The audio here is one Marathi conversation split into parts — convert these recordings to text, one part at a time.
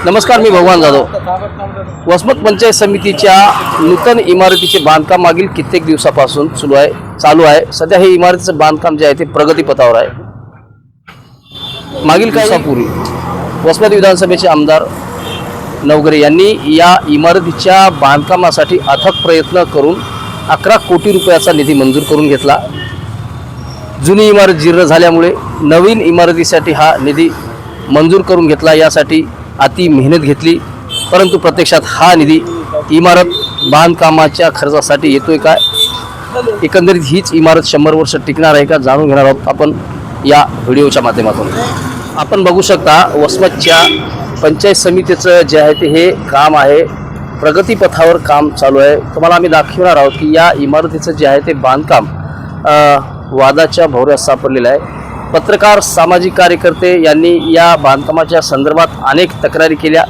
नमस्कार, मी भगवान जाधव. वसमत पंचायत समितीच्या नूतन इमारतीचे बांधकाम मागील कित्येक दिवसापासून चालू आहे. सध्या हे इमारतीचं बांधकाम जे आहे ते प्रगतीपथावर आहे. मागील काही दिवसापूर्वी वसमत विधानसभेचे आमदार नवघरे यांनी या इमारतीच्या बांधकामासाठी अथक प्रयत्न करून 11 कोटी रुपयाचा निधी मंजूर करून घेतला. जुनी इमारत जीर्ण झाल्यामुळे नवीन इमारतीसाठी हा निधी मंजूर करून घेतला. यासाठी अति मेहनत घेतली, परंतु प्रत्यक्षात हा निधी इमारत बांधकामाच्या खर्चासाठी येतोय काय, एकंदरीत हीच इमारत 100 वर्ष टिकणार आहे का, जाणून घेणार आहोत आपण या व्हिडिओच्या माध्यमातून. आपण बघू शकता वसमतच्या पंचायत समितीचं जे आहे ते हे काम आहे, प्रगतीपथावर काम चालू आहे. तुम्हाला आम्ही दाखवणार आहोत की या इमारतीचं जे आहे ते बांधकाम वादाच्या भोवऱ्यात सापडलेलं आहे. पत्रकार, सामाजिक कार्यकर्ते यांनी या बांधकामाच्या संदर्भात अनेक तक्रारी केल्या,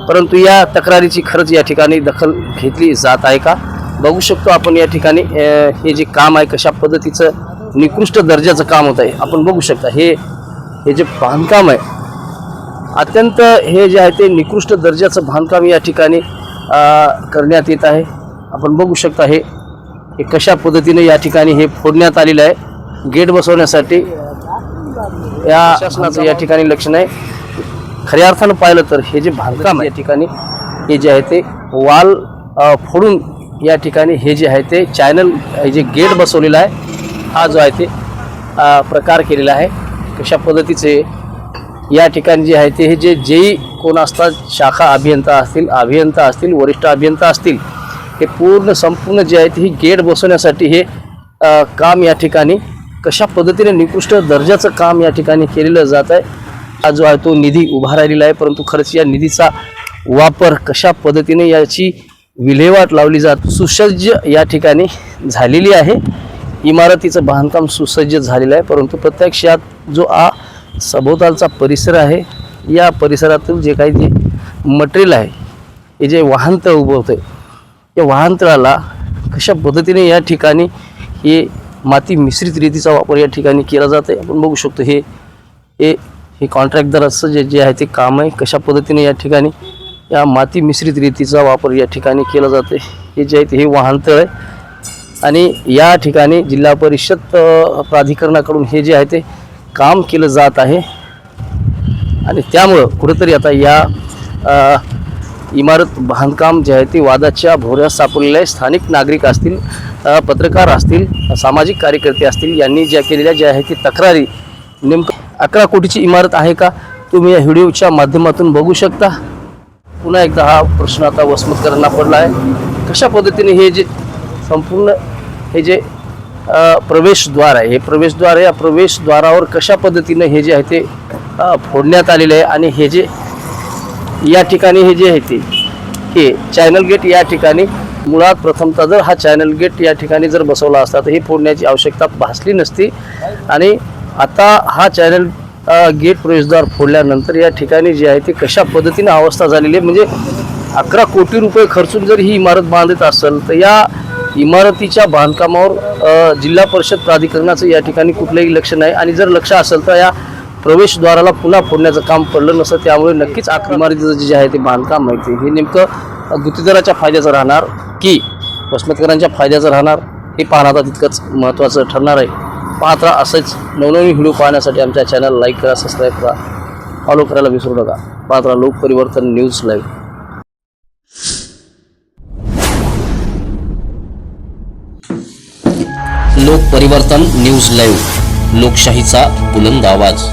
परंतु या तक्रारीची खरंच या ठिकाणी दखल घेतली जात आहे का, बघू शकतो आपण. या ठिकाणी हे जे काम आहे कशा पद्धतीचं निकृष्ट दर्जाचं काम होत आहे आपण बघू शकता. हे जे बांधकाम आहे अत्यंत हे जे आहे ते निकृष्ट दर्जाचं बांधकाम या ठिकाणी करण्यात येत आहे. आपण बघू शकता हे कशा पद्धतीने या ठिकाणी हे फोडण्यात आलेलं आहे. गेट बसवण्यासाठी या शासनाचं या ठिकाणी लक्ष नाही. खऱ्या अर्थानं पाहिलं तर हे जे बांधकाम आहे या ठिकाणी हे जे आहे ते वाल फोडून या ठिकाणी हे जे आहे ते चॅनल जे गेट बसवलेलं आहे हा जो आहे ते प्रकार केलेला आहे. कशा पद्धतीचे या ठिकाणी जे आहे ते हे जे जेई कोण असतात, शाखा अभियंता असतील, वरिष्ठ अभियंता असतील, हे संपूर्ण जे आहे ते ही गेट बसवण्यासाठी हे काम या ठिकाणी कशा पद्धतीने निकृष्ट दर्जाचं काम या ठिकाणी केलेलं जात आहे. हा जो आहे तो निधी उभा राहिलेला आहे, परंतु खरंच या निधीचा वापर कशा पद्धतीने याची विल्हेवाट लावली जात. सुसज्ज या ठिकाणी झालेली आहे, इमारतीचं बांधकाम सुसज्ज झालेलं आहे, परंतु प्रत्यक्षात जो सभोवतालचा परिसर आहे या परिसरातील जे काही जे मटेरियल आहे, हे जे वाहनतळ उभं होतं या वाहनतळाला कशा पद्धतीने या ठिकाणी हे माती मिश्रित रेतीचा वापर या ठिकाणी केला जात आहे. आपण बघू शकतो हे कॉन्ट्रॅक्टदाराचं जे आहे ते काम आहे. कशा पद्धतीने या ठिकाणी या माती मिश्रित रेतीचा वापर या ठिकाणी केला जाते. हे जे आहे ते हे वाहनतळ आहे आणि या ठिकाणी जिल्हा परिषद प्राधिकरणाकडून हे जे आहे ते काम केलं जात आहे आणि त्यामुळं कुठेतरी आता या इमारत बांधकाम जे आहे ते वादाच्या भोवऱ्यात सापडलेलं आहे. स्थानिक नागरिक असतील, पत्रकार असतील, सामाजिक कार्यकर्ते असतील, यांनी ज्या केलेल्या ज्या आहे ती तक्रारी नेमकं 11 कोटीची इमारत आहे का, तुम्ही या व्हिडिओच्या माध्यमातून बघू शकता. पुन्हा एकदा हा प्रश्न आता वसमतकरांना पडला आहे. कशा पद्धतीने हे जे संपूर्ण हे जे प्रवेशद्वार आहे, हे प्रवेशद्वार आहे, या प्रवेशद्वारावर कशा पद्धतीने हे जे आहे ते फोडण्यात आलेले आहे आणि हे जे या ठिकाणी हे जे आहे ते हे चॅनल गेट या ठिकाणी मुळात प्रथमतः जर हा चॅनल गेट या ठिकाणी जर बसवला असता तर हे फोडण्याची आवश्यकता भासली नसती. आणि आता हा चॅनल गेट प्रवेशद्वार फोडल्यानंतर या ठिकाणी जे आहे ते कशा पद्धतीने अवस्था झालेली आहे. म्हणजे 11 कोटी रुपये खर्चून जर ही इमारत बांधत असेल तर या इमारतीच्या बांधकामावर जिल्हा परिषद प्राधिकरणाचं या ठिकाणी कुठलंही लक्ष नाही आणि जर लक्ष असेल तर या प्रवेशद्वाराला पुन्हा फोडण्याचं काम पडलं नसतं. त्यामुळे नक्कीच इमारतीचं जे आहे ते बांधकाम आहे ते हे नेमकं गुत्तेदाराच्या फायद्याचं राहणार की वसमतकरांच्या फायद्याचं राहणार हे पाहणं आता तितकंच महत्त्वाचं ठरणार आहे. पाहत राहा असंच नवनवीन व्हिडिओ पाहण्यासाठी आमच्या चॅनल लाईक करा, सबस्क्राईब करा, फॉलो करायला विसरू नका. पाहत राहा लोकपरिवर्तन न्यूज लाईव्ह. लोकपरिवर्तन न्यूज लाईव्ह, लोकशाहीचा बुलंद आवाज.